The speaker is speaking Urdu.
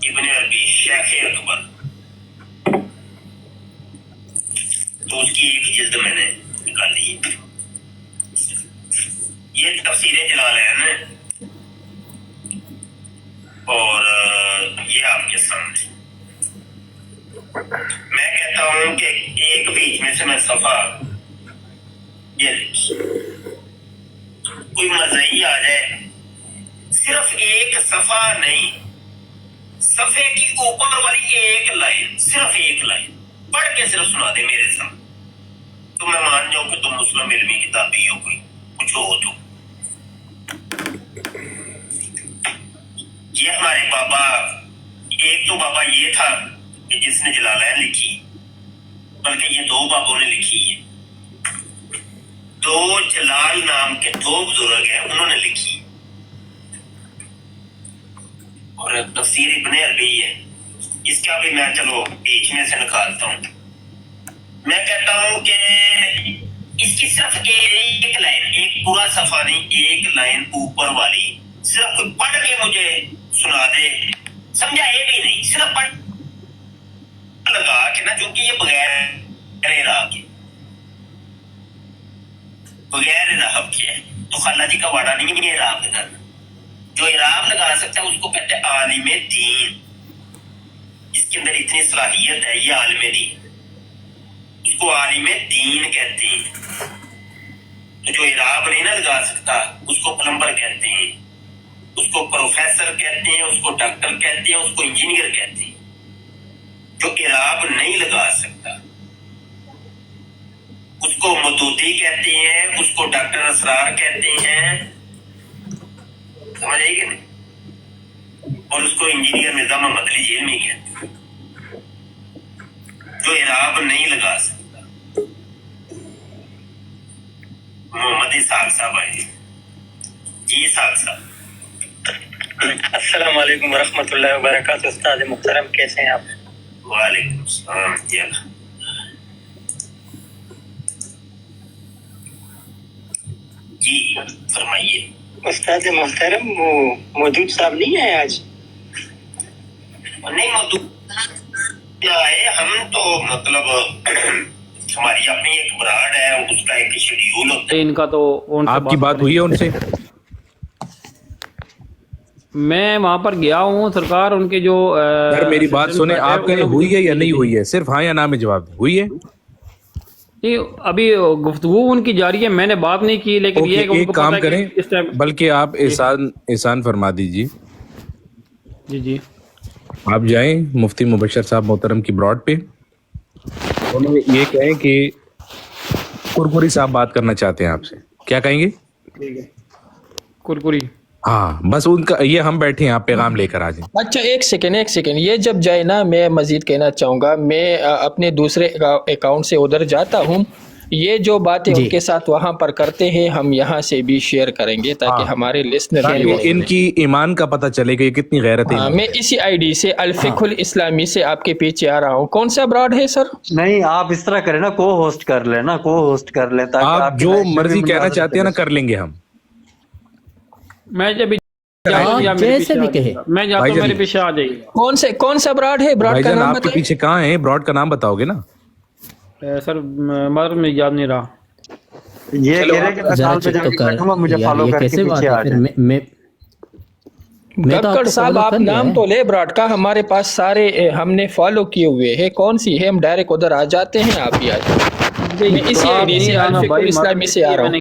ابن عربی شیخ اکبر، تو اس کی ایک جلد میں نے نکالی ہے. یہ تفسیر جلالین ہے اور یہ آپ کے سامنے. میں کہتا ہوں کہ ایک بیچ میں سے میں صفحہ یہ لکھی، کوئی مزئی آ جائے، صرف ایک صفحہ نہیں، صفحے کی اوپر والی ایک لائن، صرف ایک لائن پڑھ کے صرف سنا دے میرے سامنے، تو میں مان جاؤں کہ تم مسلم علمی کتابی ہو، کوئی کچھ ہو تو. یہ ہمارے بابا، ایک تو بابا یہ تھا کہ جس نے جلالین لکھی، بلکہ یہ دو بابوں نے لکھی ہے، دو جلال نام کے دو بزرگ ہیں، انہوں نے لکھی. اور تفسیر ابن عربی ہے، اس کا بھی میں چلو بیچ میں سے نکالتا ہوں. میں کہتا ہوں کہ اس کی صرف ایک لائن، ایک پورا صفحہ نہیں، ایک لائن اوپر والی صرف پڑھ کے مجھے سنا دے، سمجھائے بھی نہیں، صرف پڑھ لگا کہ نا، چونکہ یہ بغیر اعراب کے، بغیر اعراب کے ہے، تو خالہ جی کا واڑا نہیں ہے اعراب لگانا. جو اعراب لگا سکتا ہے اس کو کہتے ہیں عالم دین، اس کے اندر اتنی صلاحیت ہے، یہ عالم دین، اس کو عالم دین کہتے ہیں. تو جو اعراب نہیں نہ لگا سکتا اس کو پلمبر کہتے ہیں، اس کو پروفیسر کہتے ہیں، اس کو ڈاکٹر کہتے ہیں، اس کو انجینئر کہتے ہیں. جو اعراب نہیں لگا سکتا اس کو مدودی کہتے ہیں، اس کو ڈاکٹر اسرار کہتے ہیں، سمجھ آئی کہ نہیں، اور اس کو انجینئر مرزا محمد علی جیلمی کہتے ہیں. جو اعراب نہیں لگا سکتا. محمد اسحاق صاحب آئے. جی اسحاق صاحب. السلام علیکم ورحمۃ اللہ وبرکاتہ. استاد محترم کیسے ہیں آپ؟ وعلیکم السلام. جی فرمائیے. استاد محترم وہ مودود صاحب نہیں آئے آج؟ نہیں مودود آئے، ہم تو مطلب ہماری اپنی ایک براڈ ہے، اس کا ایک شیڈیول ہوتا ہے. ان کا تو آپ کی بات ہوئی ہے ان سے؟ میں وہاں پر گیا ہوں سرکار، ان کے جو سر میری بات سنیں، آپ کہیں ہوئی ہے یا نہیں ہوئی ہے؟ صرف ہاں یا نہ میں جواب دیں. ہوئی ہے؟ ابھی گفتگو ان کی جاری ہے، میں نے بات نہیں کی، لیکن یہ ایک کام کریں، بلکہ آپ احسان فرما دیجیے. جی جی آپ جائیں مفتی مبشر صاحب محترم کی براڈ پہ، انہوں نے یہ کہیں کہ کرکری صاحب بات کرنا چاہتے ہیں آپ سے. کیا کہیں گے؟ کرکری. ہاں بس ان کا یہ، ہم بیٹھے ہیں، آپ پیغام لے کر آ جائیں. اچھا ایک سیکنڈ، یہ جب جائے نا، میں مزید کہنا چاہوں گا، میں اپنے دوسرے اکاؤنٹ سے ادھر جاتا ہوں، یہ جو باتیں ان کے ساتھ وہاں پر کرتے ہیں ہم یہاں سے بھی شیئر کریں گے تاکہ ہمارے لسنر ان کی ایمان کا پتہ چلے کہ یہ کتنی غیرت ہے. میں اسی آئی ڈی سے الفقہ الاسلامی سے آپ کے پیچھے آ رہا ہوں. کون سا براڈ ہے سر؟ نہیں آپ اس طرح کریں نا، کو ہوسٹ کر لیں نا، کو ہوسٹ کر لیں تاکہ آپ جو مرضی کہنا چاہتے ہیں نا کر لیں گے ہم. میں جب جیسے بھی کہے میں جاتا ہوں، میرے پیچھے آ جائیے. کون سا براڈ ہے؟ براڈ کا نام آپ کے پیچھے کہاں ہے؟ براڈ کا نام بتاؤ گے نا سر، مگر میں یاد نہیں رہا. یہ کہہ رہے کہ میں سال پہ جا کے بیٹھوں گا، مجھے فالو کر کے پیچھے آ جائیں. گبکر صاحب آپ نام تو لے براڈ کا، ہمارے پاس سارے ہم نے فالو کیے ہوئے ہیں. کون سی ہے؟ ہم ڈائریکٹ ادھر آ جاتے ہیں، آپ ہی آ جائیں. میں اسی آئی ڈی سے الفقہ الاسلامی سے آ رہا ہوں.